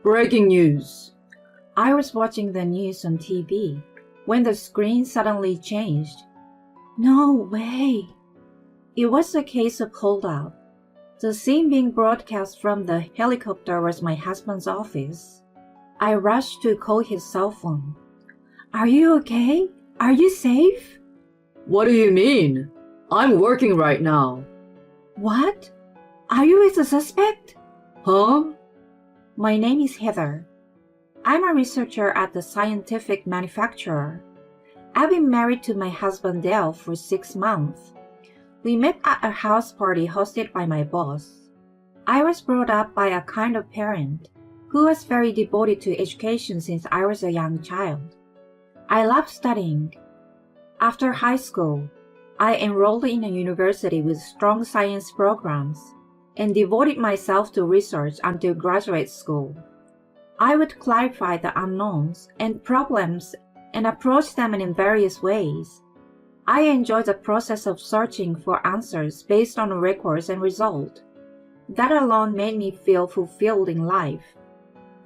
Breaking news. I was watching the news on TV when the screen suddenly changed. No way! It was a case of holdout. The scene being broadcast from the helicopter was my husband's office. I rushed to call his cell phone. Are you okay? Are you safe? What do you mean? I'm working right now. What? Are you with the suspect? Huh? My name is Heather. I'm a researcher at the scientific manufacturer. I've been married to my husband Dale for 6 months. We met at a house party hosted by my boss. I was brought up by a kind of parent who was very devoted to education since I was a young child. I loved studying. After high school, I enrolled in a university with strong science programs and devoted myself to research until graduate school. I would clarify the unknowns and problems and approach them in various ways. I enjoyed the process of searching for answers based on records and results. That alone made me feel fulfilled in life.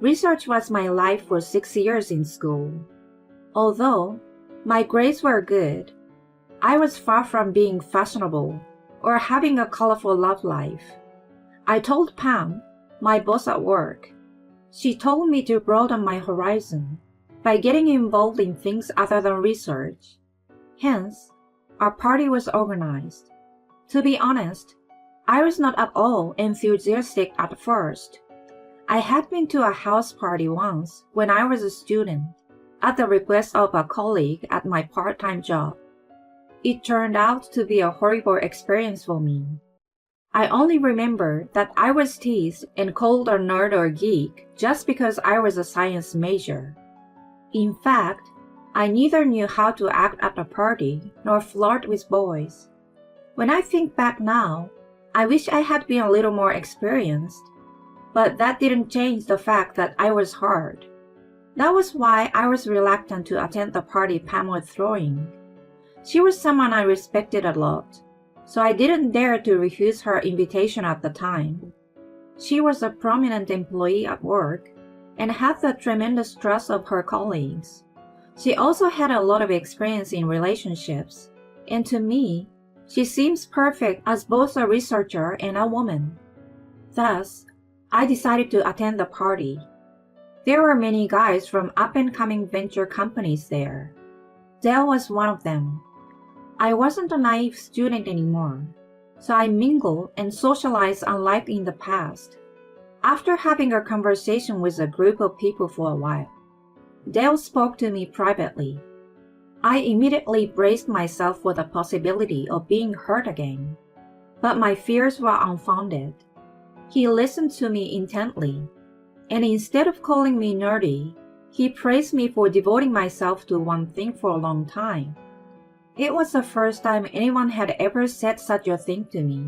Research was my life for 6 years in school. Although my grades were good, I was far from being fashionable or having a colorful love life. I told Pam, my boss at work. She told me to broaden my horizon by getting involved in things other than research. Hence, our party was organized. To be honest, I was not at all enthusiastic at first. I had been to a house party once when I was a student, at the request of a colleague at my part-time job. It turned out to be a horrible experience for me. I only remember that I was teased and called a nerd or geek just because I was a science major. In fact, I neither knew how to act at a party nor flirt with boys. When I think back now, I wish I had been a little more experienced, but that didn't change the fact that I was hard. That was why I was reluctant to attend the party Pam was throwing. She was someone I respected a lot, so I didn't dare to refuse her invitation at the time. She was a prominent employee at work and had the tremendous trust of her colleagues. She also had a lot of experience in relationships, and to me, she seems perfect as both a researcher and a woman. Thus, I decided to attend the party. There were many guys from up-and-coming venture companies there. Dale was one of them. I wasn't a naive student anymore, so I mingled and socialized unlike in the past. After having a conversation with a group of people for a while, Dale spoke to me privately. I immediately braced myself for the possibility of being hurt again, but my fears were unfounded. He listened to me intently, and instead of calling me nerdy, he praised me for devoting myself to one thing for a long time. It was the first time anyone had ever said such a thing to me,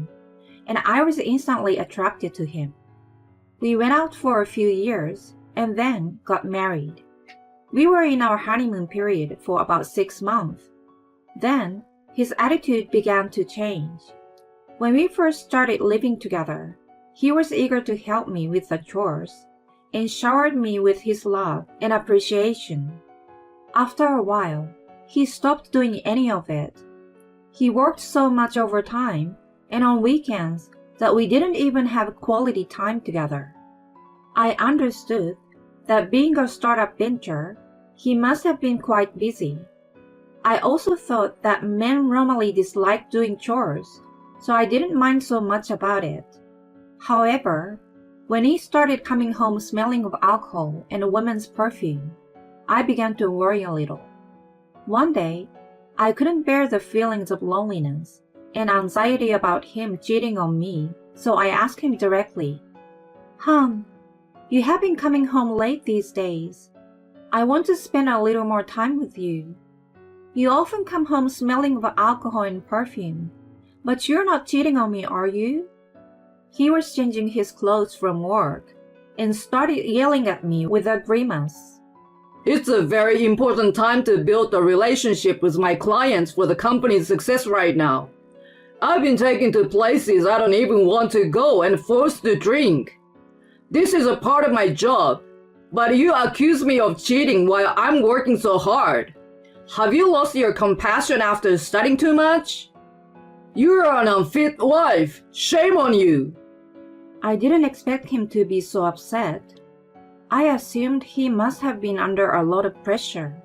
and I was instantly attracted to him. We went out for a few years and then got married. We were in our honeymoon period for about 6 months. Then, his attitude began to change. When we first started living together, he was eager to help me with the chores and showered me with his love and appreciation. After a while, he stopped doing any of it. He worked so much overtime and on weekends that we didn't even have quality time together. I understood that being a startup venture, he must have been quite busy. I also thought that men normally dislike doing chores, so I didn't mind so much about it. However, when he started coming home smelling of alcohol and a woman's perfume, I began to worry a little. One day, I couldn't bear the feelings of loneliness and anxiety about him cheating on me, so I asked him directly, "Hon, you have been coming home late these days. I want to spend a little more time with you. You often come home smelling of alcohol and perfume, but you're not cheating on me, are you?" He was changing his clothes from work and started yelling at me with a grimace. It's a very important time to build a relationship with my clients for the company's success right now. I've been taken to places I don't even want to go and forced to drink. This is a part of my job, But you accuse me of cheating while I'm working so hard. Have you lost your compassion after studying too much? You're an unfit wife. Shame on you. I didn't expect him to be so upset. I assumed he must have been under a lot of pressure,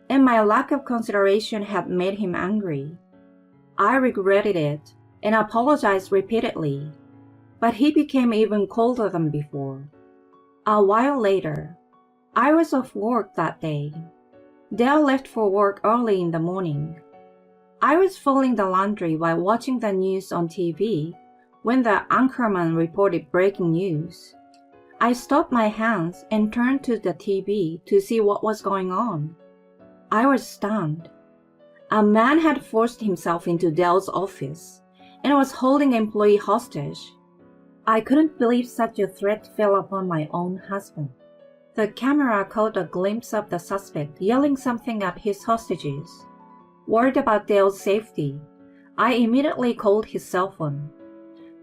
and my lack of consideration had made him angry. I regretted it and apologized repeatedly, but he became even colder than before. A while later, I was off work that day. Dale left for work early in the morning. I was folding the laundry while watching the news on TV when the anchorman reported breaking news. I stopped my hands and turned to the TV to see what was going on. I was stunned. A man had forced himself into Dell's office and was holding an employee hostage. I couldn't believe such a threat fell upon my own husband. The camera caught a glimpse of the suspect yelling something at his hostages. Worried about Dale's safety, I immediately called his cell phone.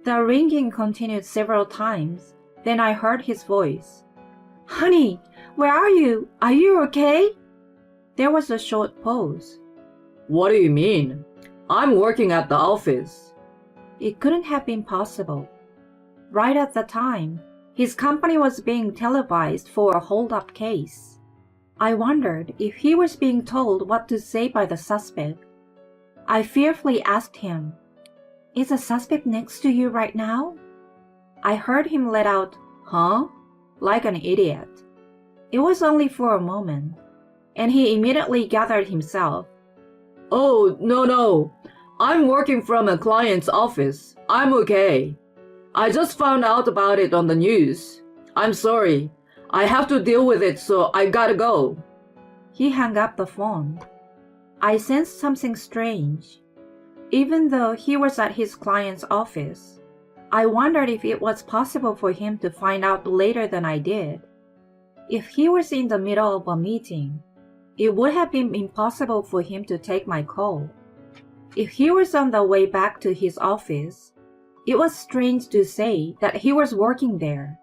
The ringing continued several times, then I heard his voice. "Honey, where are you? Are you okay?" There was a short pause. What do you mean? I'm working at the office. It couldn't have been possible. Right at the time, his company was being televised for a hold-up case. I wondered if he was being told what to say by the suspect. I fearfully asked him, "Is the suspect next to you right now?" I heard him let out, "Huh?" like an idiot. It was only for a moment, and he immediately gathered himself. Oh, no. I'm working from a client's office. I'm okay. I just found out about it on the news. I'm sorry. I have to deal with it, so I gotta go. He hung up the phone. I sensed something strange. Even though he was at his client's office, I wondered if it was possible for him to find out later than I did. If he was in the middle of a meeting, it would have been impossible for him to take my call. If he was on the way back to his office, it was strange to say that he was working there.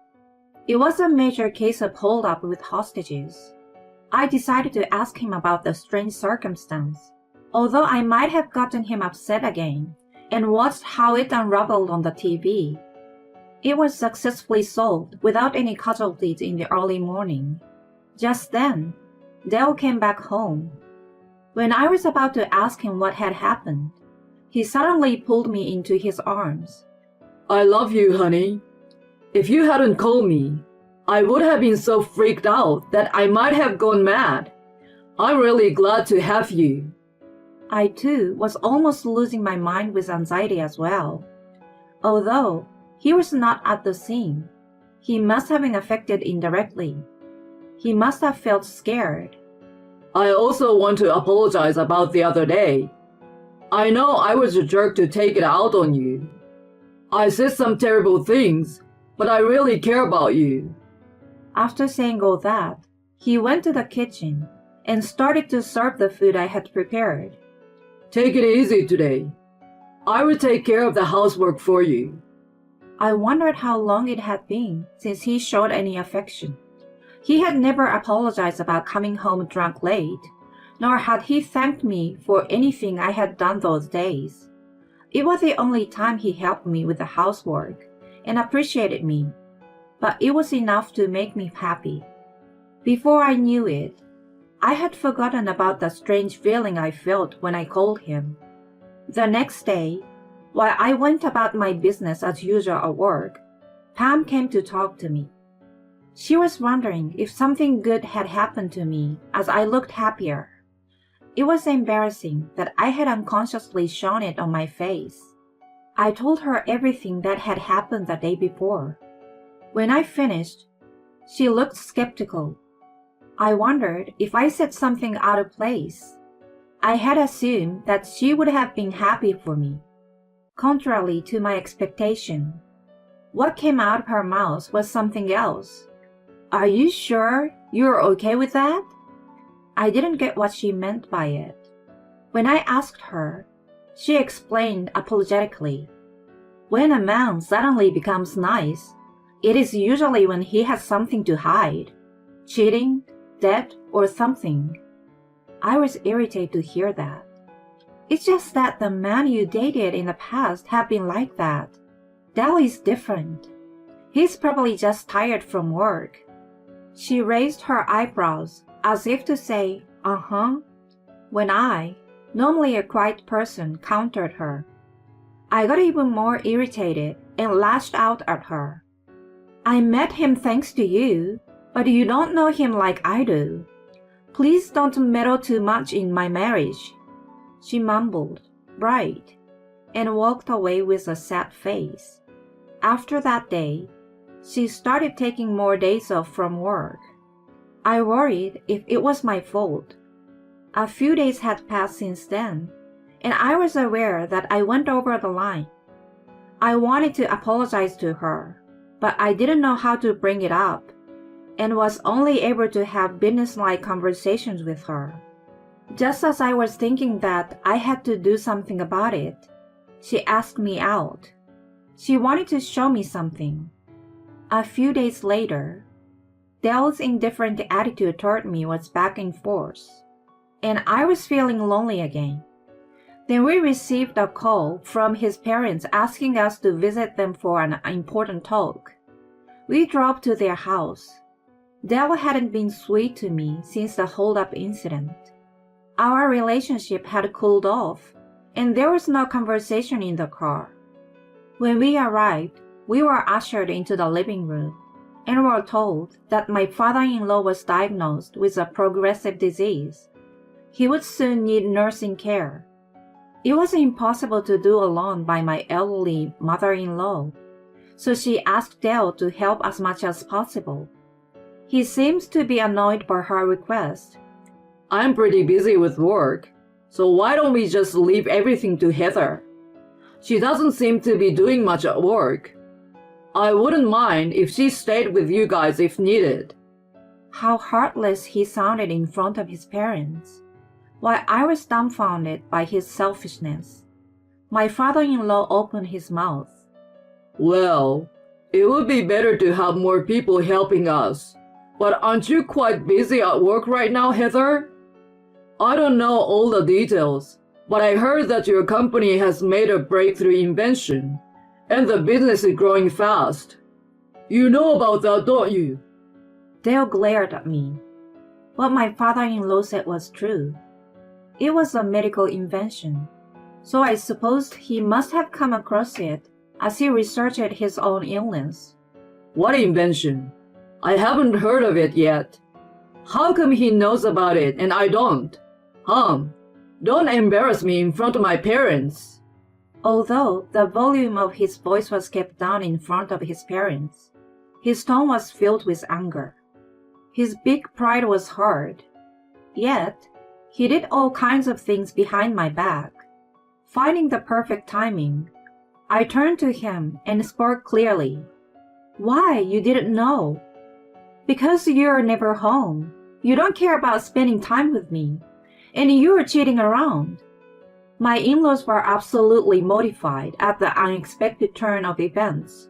It was a major case of hold-up with hostages. I decided to ask him about the strange circumstance, although I might have gotten him upset again and watched how it unraveled on the TV. It was successfully solved without any casualties in the early morning. Just then, Dale came back home. When I was about to ask him what had happened, he suddenly pulled me into his arms. I love you, honey. If you hadn't called me, I would have been so freaked out that I might have gone mad. I'm really glad to have you. I too was almost losing my mind with anxiety as well. Although he was not at the scene, he must have been affected indirectly. He must have felt scared. I also want to apologize about the other day. I know I was a jerk to take it out on you. I said some terrible things, but I really care about you. After saying all that, he went to the kitchen and started to serve the food I had prepared. Take it easy today. I will take care of the housework for you. I wondered how long it had been since he showed any affection. He had never apologized about coming home drunk late, nor had he thanked me for anything I had done those days. It was the only time he helped me with the housework and appreciated me, but it was enough to make me happy. Before I knew it, I had forgotten about the strange feeling I felt when I called him. The next day, while I went about my business as usual at work, Pam came to talk to me. She was wondering if something good had happened to me as I looked happier. It was embarrassing that I had unconsciously shown it on my face. I told her everything that had happened the day before. When I finished, she looked skeptical. I wondered if I said something out of place. I had assumed that she would have been happy for me. Contrary to my expectation, what came out of her mouth was something else. Are you sure you're okay with that? I didn't get what she meant by it. When I asked her, she explained apologetically. When a man suddenly becomes nice, it is usually when he has something to hide. cheating, debt, or something. I was irritated to hear that. It's just that the man you dated in the past have been like that. Dell is different. He's probably just tired from work. She raised her eyebrows as if to say, uh-huh, when I, normally a quiet person, countered her. I got even more irritated and lashed out at her. I met him thanks to you, but you don't know him like I do. Please don't meddle too much in my marriage. She mumbled, right, and walked away with a sad face. After that day, she started taking more days off from work. I worried if it was my fault. A few days had passed since then, and I was aware that I went over the line. I wanted to apologize to her, but I didn't know how to bring it up, and was only able to have business-like conversations with her. Just as I was thinking that I had to do something about it, she asked me out. She wanted to show me something. A few days later, Dell's indifferent attitude toward me was back in force, and I was feeling lonely again. Then we received a call from his parents asking us to visit them for an important talk. We drove to their house. Dell hadn't been sweet to me since the hold-up incident. Our relationship had cooled off, and there was no conversation in the car. When we arrived, we were ushered into the living room and were told that my father-in-law was diagnosed with a progressive disease. He would soon need nursing care. It was impossible to do alone by my elderly mother-in-law, so she asked Dell to help as much as possible. He seems to be annoyed by her request. I'm pretty busy with work, so why don't we just leave everything to Heather? She doesn't seem to be doing much at work. I wouldn't mind if she stayed with you guys if needed. How heartless he sounded in front of his parents, while I was dumbfounded by his selfishness. My father-in-law opened his mouth. Well, it would be better to have more people helping us. But aren't you quite busy at work right now, Heather? I don't know all the details, but I heard that your company has made a breakthrough invention, and the business is growing fast. You know about that, don't you? Dale glared at me. What my father-in-law said was true. It was a medical invention, so I supposed he must have come across it as he researched his own illness. What invention? I haven't heard of it yet. How come he knows about it and I don't? Don't embarrass me in front of my parents. Although the volume of his voice was kept down in front of his parents, his tone was filled with anger. His big pride was hurt. Yet, he did all kinds of things behind my back. Finding the perfect timing, I turned to him and spoke clearly. Why, you didn't know? Because you're never home. You don't care about spending time with me. And you're cheating around. My in-laws were absolutely mortified at the unexpected turn of events.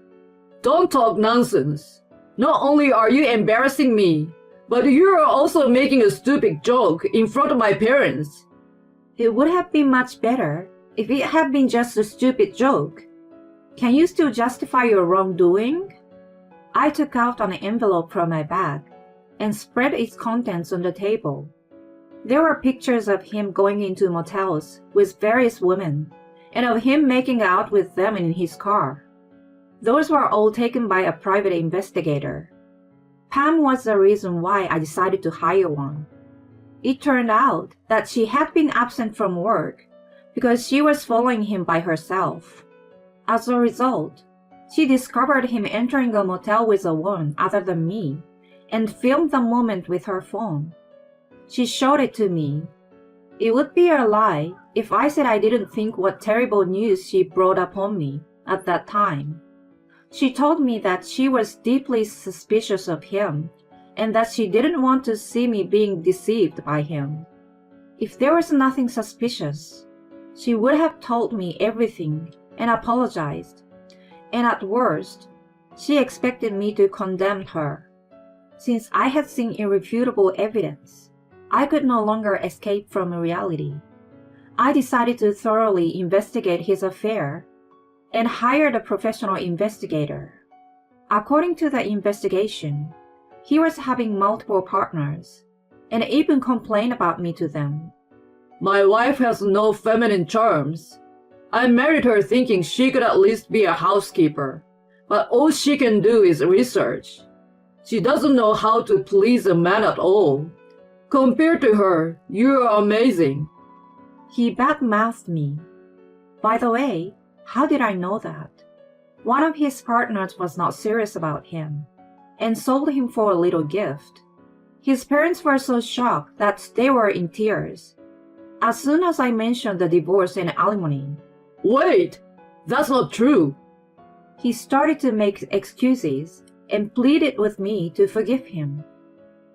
Don't talk nonsense. Not only are you embarrassing me, but you are also making a stupid joke in front of my parents. It would have been much better if it had been just a stupid joke. Can you still justify your wrongdoing? I took out an envelope from my bag and spread its contents on the table. There were pictures of him going into motels with various women and of him making out with them in his car. Those were all taken by a private investigator. Pam was the reason why I decided to hire one. It turned out that she had been absent from work because she was following him by herself. As a result, she discovered him entering a motel with a woman other than me and filmed the moment with her phone. She showed it to me. It would be a lie if I said I didn't think what terrible news she brought upon me at that time. She told me that she was deeply suspicious of him and that she didn't want to see me being deceived by him. If there was nothing suspicious, she would have told me everything and apologized. And at worst, she expected me to condemn her. Since I had seen irrefutable evidence, I could no longer escape from reality. I decided to thoroughly investigate his affair and hired a professional investigator. According to the investigation, he was having multiple partners and even complained about me to them. My wife has no feminine charms. I married her thinking she could at least be a housekeeper, but all she can do is research. She doesn't know how to please a man at all. Compared to her, you are amazing. He badmouthed me. By the way, how did I know that? One of his partners was not serious about him and sold him for a little gift. His parents were so shocked that they were in tears as soon as I mentioned the divorce and alimony. Wait, that's not true. He started to make excuses and pleaded with me to forgive him.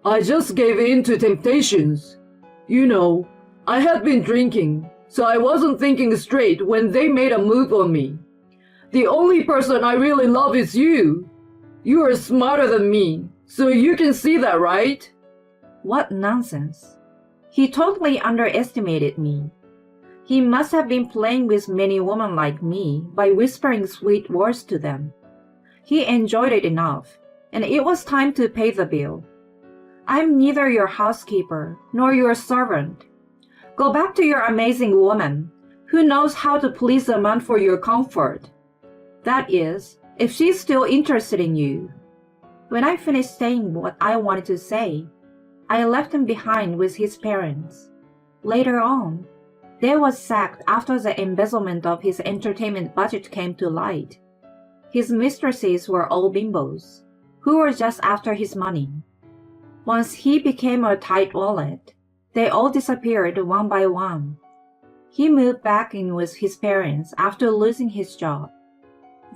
I just gave in to temptations. You know, I had been drinking, so I wasn't thinking straight when they made a move on me. The only person I really love is you. You are smarter than me, so you can see that, right? What nonsense. He totally underestimated me. He must have been playing with many women like me by whispering sweet words to them. He enjoyed it enough, and it was time to pay the bill. I'm neither your housekeeper nor your servant. Go back to your amazing woman, who knows how to please a man for your comfort. That is, if she's still interested in you. When I finished saying what I wanted to say, I left him behind with his parents. Later on, Dale was sacked after the embezzlement of his entertainment budget came to light. His mistresses were all bimbos, who were just after his money. Once he became a tight wallet, they all disappeared one by one. He moved back in with his parents after losing his job.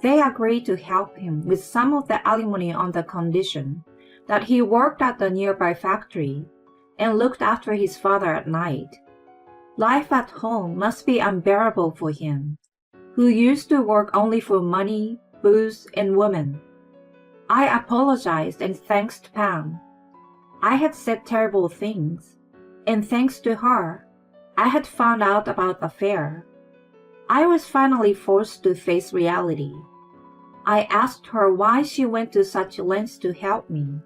They agreed to help him with some of the alimony on the condition that he worked at the nearby factory and looked after his father at night. Life at home must be unbearable for him, who used to work only for money, booze, and women. I apologized and thanked Pam. I had said terrible things, and thanks to her, I had found out about the affair. I was finally forced to face reality. I asked her why she went to such lengths to help me.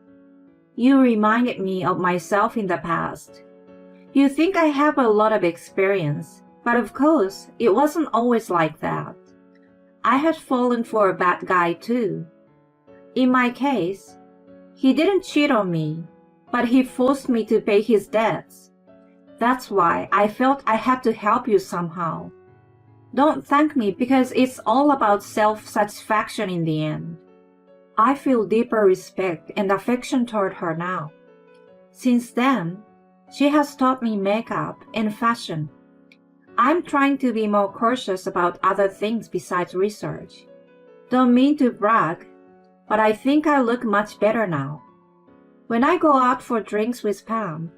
You reminded me of myself in the past. You think I have a lot of experience, but of course, it wasn't always like that. I had fallen for a bad guy too. In my case, he didn't cheat on me, but he forced me to pay his debts. That's why I felt I had to help you somehow. Don't thank me because it's all about self-satisfaction in the end. I feel deeper respect and affection toward her now. Since then, she has taught me makeup and fashion. I'm trying to be more cautious about other things besides research. Don't mean to brag, but I think I look much better now. When I go out for drinks with Pam,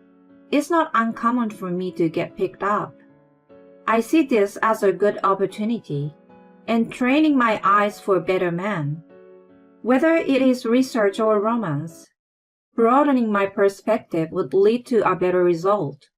it's not uncommon for me to get picked up. I see this as a good opportunity and training my eyes for better men. Whether it is research or romance, broadening my perspective would lead to a better result.